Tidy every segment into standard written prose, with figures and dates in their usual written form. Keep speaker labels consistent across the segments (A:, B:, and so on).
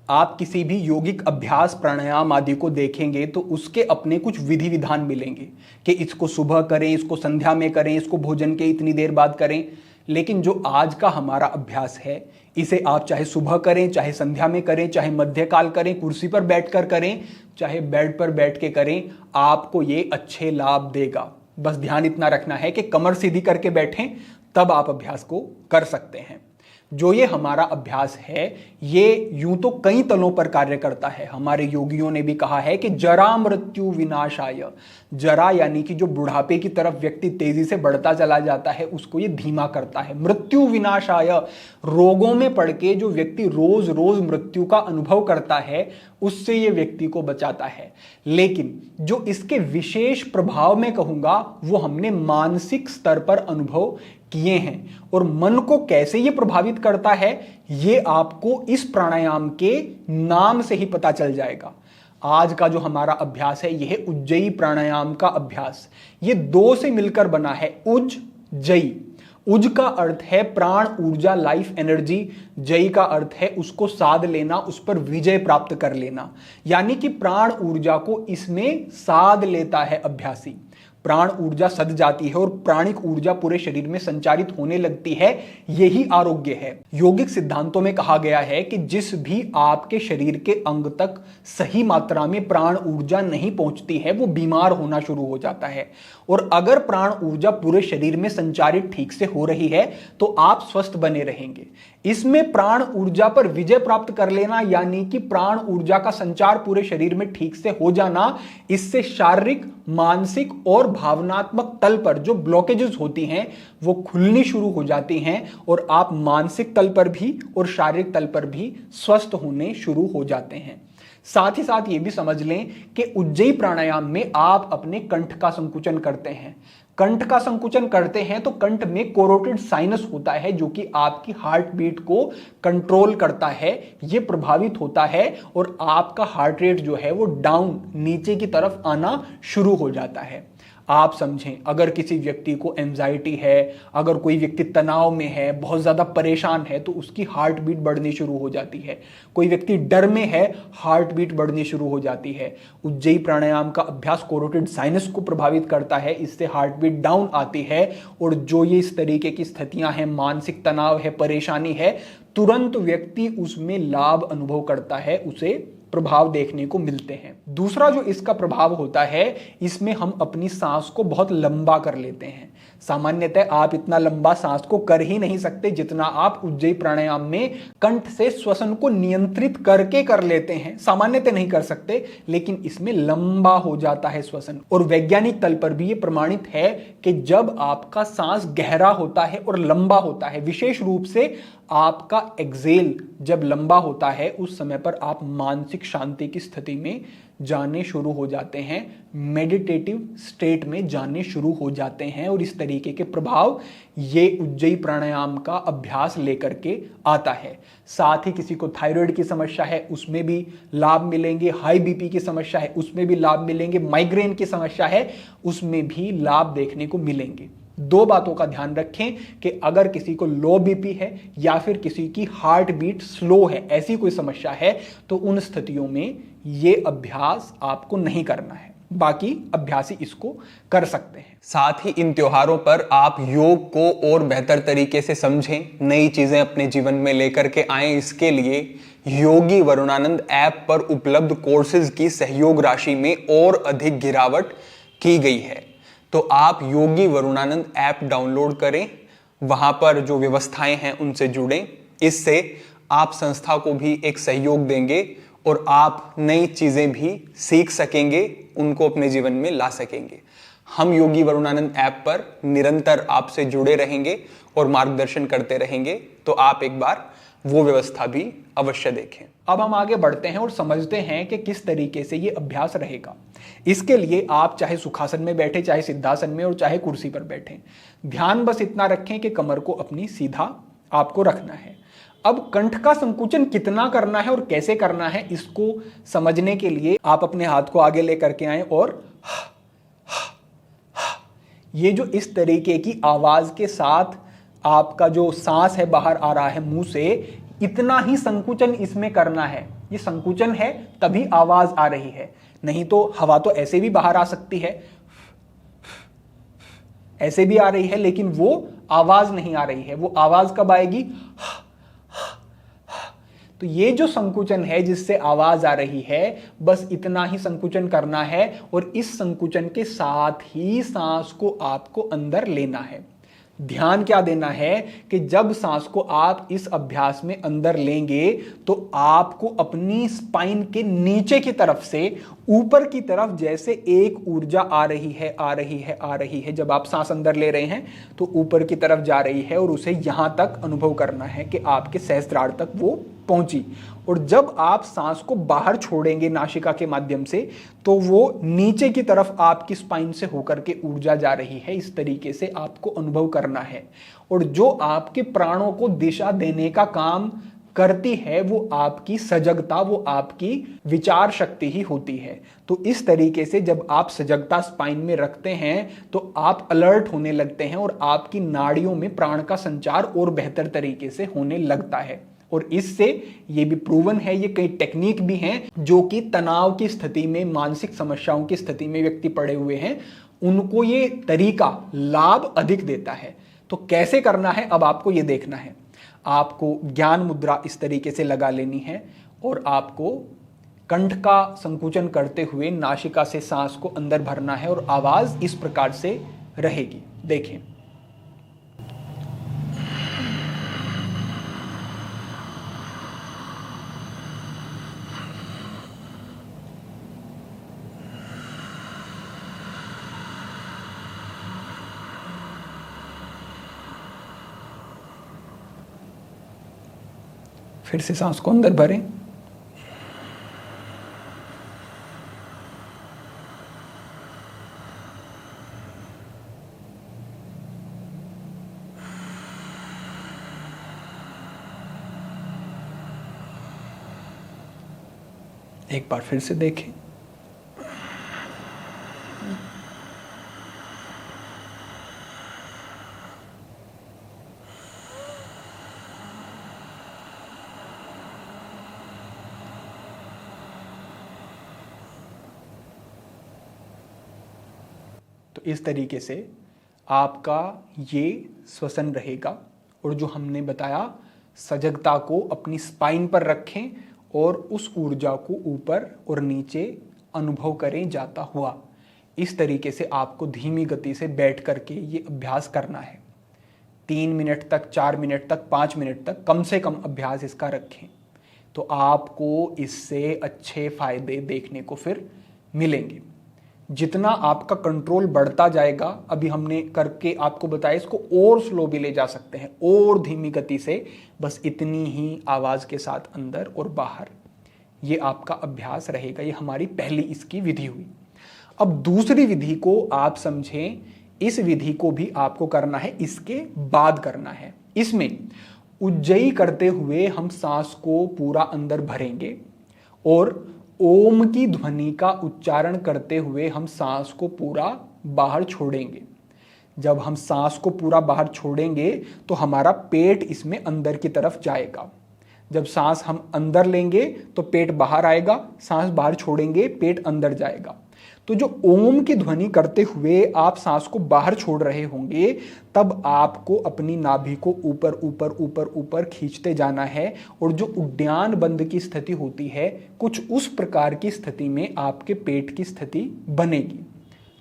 A: आप किसी भी योगिक अभ्यास प्राणायाम आदि को देखेंगे तो उसके अपने कुछ विधि विधान मिलेंगे कि इसको सुबह करें, इसको संध्या में करें, इसको भोजन के इतनी देर बाद करें। लेकिन जो आज का हमारा अभ्यास है, इसे आप चाहे सुबह करें, चाहे संध्या में करें, चाहे मध्यकाल करें, कुर्सी पर बैठकर करें, चाहे बेड पर बैठ के करें, आपको ये अच्छे लाभ देगा। बस ध्यान इतना रखना है कि कमर सीधी करके बैठें, तब आप अभ्यास को कर सकते हैं। जो ये हमारा अभ्यास है ये यूं तो कई तलों पर कार्य करता है। हमारे योगियों ने भी कहा है कि जरा मृत्यु विनाशाय, जरा यानी कि जो बुढ़ापे की तरफ व्यक्ति तेजी से बढ़ता चला जाता है उसको ये धीमा करता है। मृत्यु विनाशाय, रोगों में पड़ के जो व्यक्ति रोज रोज मृत्यु का अनुभव करता है उससे ये व्यक्ति को बचाता है। लेकिन जो इसके विशेष प्रभाव में कहूंगा वो हमने मानसिक स्तर पर अनुभव किए हैं। और मन को कैसे ये प्रभावित करता है ये आपको इस प्राणायाम के नाम से ही पता चल जाएगा। आज का जो हमारा अभ्यास है यह है उज्जयी प्राणायाम का अभ्यास। ये दो से मिलकर बना है, उज जयी। उज का अर्थ है प्राण ऊर्जा, लाइफ एनर्जी। जय का अर्थ है उसको साध लेना, उस पर विजय प्राप्त कर लेना। यानी कि प्राण ऊर्जा को इसमें साध लेता है अभ्यासी। प्राण ऊर्जा सद जाती है और प्राणिक ऊर्जा पूरे शरीर में संचारित होने लगती है। यही आरोग्य है। योगिक सिद्धांतों में कहा गया है कि जिस भी आपके शरीर के अंग तक सही मात्रा में प्राण ऊर्जा नहीं पहुंचती है वो बीमार होना शुरू हो जाता है। और अगर प्राण ऊर्जा पूरे शरीर में संचारित ठीक से हो रही है तो आप स्वस्थ बने रहेंगे। इसमें प्राण ऊर्जा पर विजय प्राप्त कर लेना यानी कि प्राण ऊर्जा का संचार पूरे शरीर में ठीक से हो जाना, इससे शारीरिक, मानसिक और भावनात्मक तल पर जो ब्लॉकेजेस होती हैं वो खुलनी शुरू हो जाती हैं और आप मानसिक तल पर भी और शारीरिक तल पर भी स्वस्थ होने शुरू हो जाते हैं। साथ ही साथ ये भी समझ लें कि उज्जयी प्राणायाम में आप अपने कंठ का संकुचन करते हैं। कंठ का संकुचन करते हैं तो कंठ में कोरोटिड साइनस होता है जो कि आपकी हार्ट बीट को कंट्रोल करता है, ये प्रभावित होता है और आपका हार्ट रेट जो है वो डाउन, नीचे की तरफ आना शुरू हो जाता है। आप समझें, अगर किसी व्यक्ति को एंजाइटी है, अगर कोई व्यक्ति तनाव में है, बहुत ज़्यादा परेशान है तो उसकी हार्ट बीट बढ़नी शुरू हो जाती है। कोई व्यक्ति डर में है, हार्ट बीट बढ़नी शुरू हो जाती है। उज्जयी प्राणायाम का अभ्यास कोरोटिड साइनस को प्रभावित करता है, इससे हार्ट बीट डाउन आती है और जो ये इस तरीके की स्थितियां हैं, मानसिक तनाव है, परेशानी है, तुरंत व्यक्ति उसमें लाभ अनुभव करता है, उसे प्रभाव देखने को मिलते हैं। दूसरा जो इसका प्रभाव होता है, इसमें हम अपनी सांस को बहुत लंबा कर लेते हैं। सामान्यतः आप इतना लंबा सांस को कर ही नहीं सकते जितना आप उज्जयी प्राणायाम में कंठ से श्वसन को नियंत्रित करके कर लेते हैं। सामान्यतः नहीं कर सकते, लेकिन इसमें लंबा हो जाता है श्वसन। और वैज्ञानिक तल पर भी यह प्रमाणित है कि जब आपका सांस गहरा होता है और लंबा होता है, विशेष रूप से आपका एक्सेल जब लंबा होता है, उस समय पर आप मानसिक शांति की स्थिति में जाने शुरू हो जाते हैं, मेडिटेटिव स्टेट में जाने शुरू हो जाते हैं। और इस तरीके के प्रभाव ये उज्जयी प्राणायाम का अभ्यास लेकर के आता है। साथ ही किसी को थायराइड की समस्या है उसमें भी लाभ मिलेंगे, हाई बीपी की समस्या है उसमें भी लाभ मिलेंगे, माइग्रेन की समस्या है उसमें भी लाभ देखने को मिलेंगे। दो बातों का ध्यान रखें कि अगर किसी को लो बीपी है या फिर किसी की हार्ट बीट स्लो है, ऐसी कोई समस्या है, तो उन स्थितियों में ये अभ्यास आपको नहीं करना है। बाकी अभ्यासी इसको कर सकते हैं।
B: साथ ही इन त्योहारों पर आप योग को और बेहतर तरीके से समझें, नई चीजें अपने जीवन में लेकर के आएं। इसके लिए योगी वरुणानंद ऐप पर उपलब्ध कोर्सेज की सहयोग राशि में और अधिक गिरावट की गई है। तो आप योगी वरुणानंद ऐप डाउनलोड करें, वहां पर जो व्यवस्थाएं हैं उनसे जुड़ें। इससे आप संस्था को भी एक सहयोग देंगे और आप नई चीजें भी सीख सकेंगे, उनको अपने जीवन में ला सकेंगे। हम योगी वरुणानंद ऐप पर निरंतर आपसे जुड़े रहेंगे और मार्गदर्शन करते रहेंगे, तो आप एक बार वो व्यवस्था भी अवश्य देखें।
A: अब हम आगे बढ़ते हैं और समझते हैं कि किस तरीके से ये अभ्यास रहेगा। इसके लिए आप चाहे सुखासन में बैठे, चाहे सिद्धासन में और चाहे कुर्सी पर बैठे, ध्यान बस इतना रखें कि कमर को अपनी सीधा आपको रखना है। अब कंठ का संकुचन कितना करना है और कैसे करना है, इसको समझने के लिए आप अपने हाथ को आगे लेकर के आए और ये जो इस तरीके की आवाज के साथ आपका जो सांस है बाहर आ रहा है मुंह से, इतना ही संकुचन इसमें करना है। ये संकुचन है, तभी आवाज आ रही है। नहीं तो हवा तो ऐसे भी बाहर आ सकती है, ऐसे भी आ रही है, लेकिन वो आवाज नहीं आ रही है। वो आवाज कब आएगी? तो ये जो संकुचन है जिससे आवाज आ रही है, बस इतना ही संकुचन करना है और इस संकुचन के साथ ही सांस को आपको अंदर लेना है। ध्यान क्या देना है कि जब सांस को आप इस अभ्यास में अंदर लेंगे तो आपको अपनी स्पाइन के नीचे की तरफ से ऊपर की तरफ जैसे एक ऊर्जा आ रही है, आ रही है, आ रही है। जब आप सांस अंदर ले रहे हैं तो ऊपर की तरफ जा रही है और उसे यहां तक अनुभव करना है कि आपके सहस्त्रार तक वो पहुंची। और जब आप सांस को बाहर छोड़ेंगे नासिका के माध्यम से तो वो नीचे की तरफ आपकी स्पाइन से होकर के ऊर्जा जा रही है। इस तरीके से आपको अनुभव करना है। और जो आपके प्राणों को दिशा देने का काम करती है वो आपकी सजगता, वो आपकी विचार शक्ति ही होती है। तो इस तरीके से जब आप सजगता स्पाइन में रखते हैं तो आप अलर्ट होने लगते हैं और आपकी नाड़ियों में प्राण का संचार और बेहतर तरीके से होने लगता है। और इससे ये भी प्रूवन है, ये कई टेक्निक भी हैं जो कि तनाव की स्थिति में, मानसिक समस्याओं की स्थिति में व्यक्ति पड़े हुए हैं, उनको ये तरीका लाभ अधिक देता है। तो कैसे करना है अब आपको ये देखना है। आपको ज्ञान मुद्रा इस तरीके से लगा लेनी है और आपको कंठ का संकुचन करते हुए नासिका से सांस को अंदर भरना है और आवाज इस प्रकार से रहेगी। देखें, फिर से सांस को अंदर भरें। एक बार फिर से देखें। तो इस तरीके से आपका ये श्वसन रहेगा। और जो हमने बताया, सजगता को अपनी स्पाइन पर रखें और उस ऊर्जा को ऊपर और नीचे अनुभव करें जाता हुआ। इस तरीके से आपको धीमी गति से बैठ करके ये अभ्यास करना है। 3 मिनट तक, 4 मिनट तक, 5 मिनट तक कम से कम अभ्यास इसका रखें। तो आपको इससे अच्छे फायदे देखने को फिर मिलेंगे। जितना आपका कंट्रोल बढ़ता जाएगा, अभी हमने करके आपको बताया, इसको और स्लो भी ले जा सकते हैं, और धीमी गति से, बस इतनी ही आवाज के साथ अंदर और बाहर। ये आपका अभ्यास रहेगा। ये हमारी पहली इसकी विधि हुई। अब दूसरी विधि को आप समझें। इस विधि को भी आपको करना है, इसके बाद करना है। इसमें उज्जयी करते हुए हम सांस को पूरा अंदर भरेंगे और ओम की ध्वनि का उच्चारण करते हुए हम सांस को पूरा बाहर छोड़ेंगे। जब हम सांस को पूरा बाहर छोड़ेंगे तो हमारा पेट इसमें अंदर की तरफ जाएगा। जब सांस हम अंदर लेंगे तो पेट बाहर आएगा, सांस बाहर छोड़ेंगे पेट अंदर जाएगा। तो जो ओम की ध्वनि करते हुए आप सांस को बाहर छोड़ रहे होंगे, तब आपको अपनी नाभि को ऊपर ऊपर ऊपर ऊपर खींचते जाना है। और जो उड्डयन बंद की स्थिति होती है, कुछ उस प्रकार की स्थिति में आपके पेट की स्थिति बनेगी।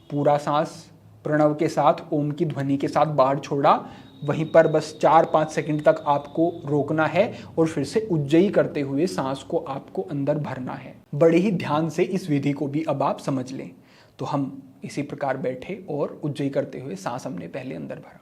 A: पूरा सांस प्रणव के साथ, ओम की ध्वनि के साथ बाहर छोड़ा, वहीं पर बस 4-5 सेकंड तक आपको रोकना है और फिर से उज्जयी करते हुए सांस को आपको अंदर भरना है। बड़े ही ध्यान से इस विधि को भी अब आप समझ लें। तो हम इसी प्रकार बैठे और उज्जयी करते हुए सांस हमने पहले अंदर भरा।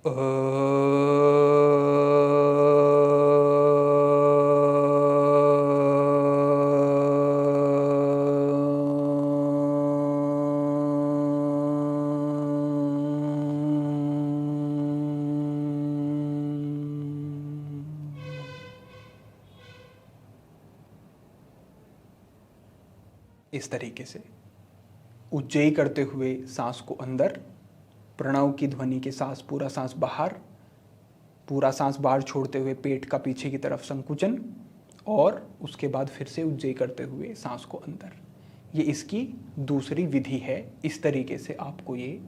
A: इस तरीके से उज्जयी करते हुए सांस को अंदर, प्रणव की ध्वनि के सांस, पूरा सांस बाहर, पूरा सांस बाहर छोड़ते हुए पेट का पीछे की तरफ संकुचन, और उसके बाद फिर से उज्जयी करते हुए सांस को अंदर। ये इसकी दूसरी विधि है। इस तरीके से आपको ये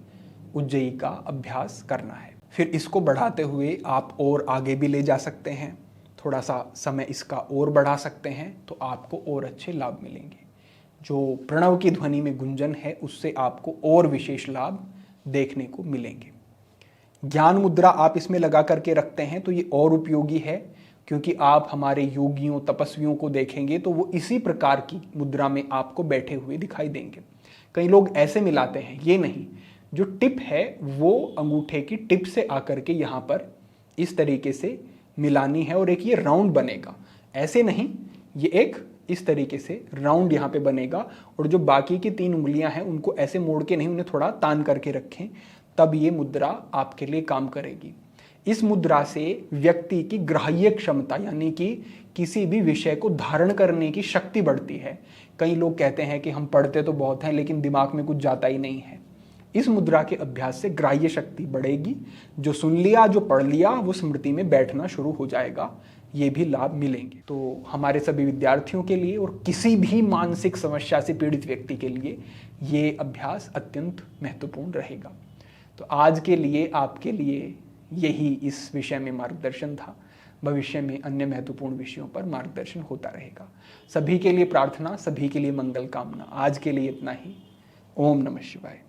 A: उज्जयी का अभ्यास करना है। फिर इसको बढ़ाते हुए आप और आगे भी ले जा सकते हैं, थोड़ा सा समय इसका और बढ़ा सकते हैं, तो आपको और अच्छे लाभ मिलेंगे। जो प्रणव की ध्वनि में गुंजन है उससे आपको और विशेष लाभ देखने को मिलेंगे। ज्ञान मुद्रा आप इसमें लगा करके रखते हैं तो ये और उपयोगी है, क्योंकि आप हमारे योगियों तपस्वियों को देखेंगे तो वो इसी प्रकार की मुद्रा में आपको बैठे हुए दिखाई देंगे। कई लोग ऐसे मिलाते हैं, ये नहीं, जो टिप है वो अंगूठे की टिप से आकर के यहाँ पर इस तरीके से मिलानी है और एक ये राउंड बनेगा। ऐसे नहीं, ये एक इस तरीके से राउंड यहाँ पे बनेगा, और जो बाकी की 3 उंगलियां हैं उनको ऐसे मोड़ के नहीं, उन्हें थोड़ा तान करके रखें, तब ये मुद्रा आपके लिए काम करेगी। इस मुद्रा से व्यक्ति की ग्राह्य क्षमता, यानी कि किसी भी विषय को धारण करने की शक्ति बढ़ती है। कई लोग कहते हैं कि हम पढ़ते तो बहुत हैं लेकिन दिमाग में कुछ जाता ही नहीं है। इस मुद्रा के अभ्यास से ग्राह्य शक्ति बढ़ेगी, जो सुन लिया, जो पढ़ लिया, वो स्मृति में बैठना शुरू हो जाएगा। ये भी लाभ मिलेंगे। तो हमारे सभी विद्यार्थियों के लिए और किसी भी मानसिक समस्या से पीड़ित व्यक्ति के लिए ये अभ्यास अत्यंत महत्वपूर्ण रहेगा। तो आज के लिए आपके लिए यही इस विषय में मार्गदर्शन था। भविष्य में अन्य महत्वपूर्ण विषयों पर मार्गदर्शन होता रहेगा। सभी के लिए प्रार्थना, सभी के लिए मंगल कामना। आज के लिए इतना ही। ओम नमः शिवाय।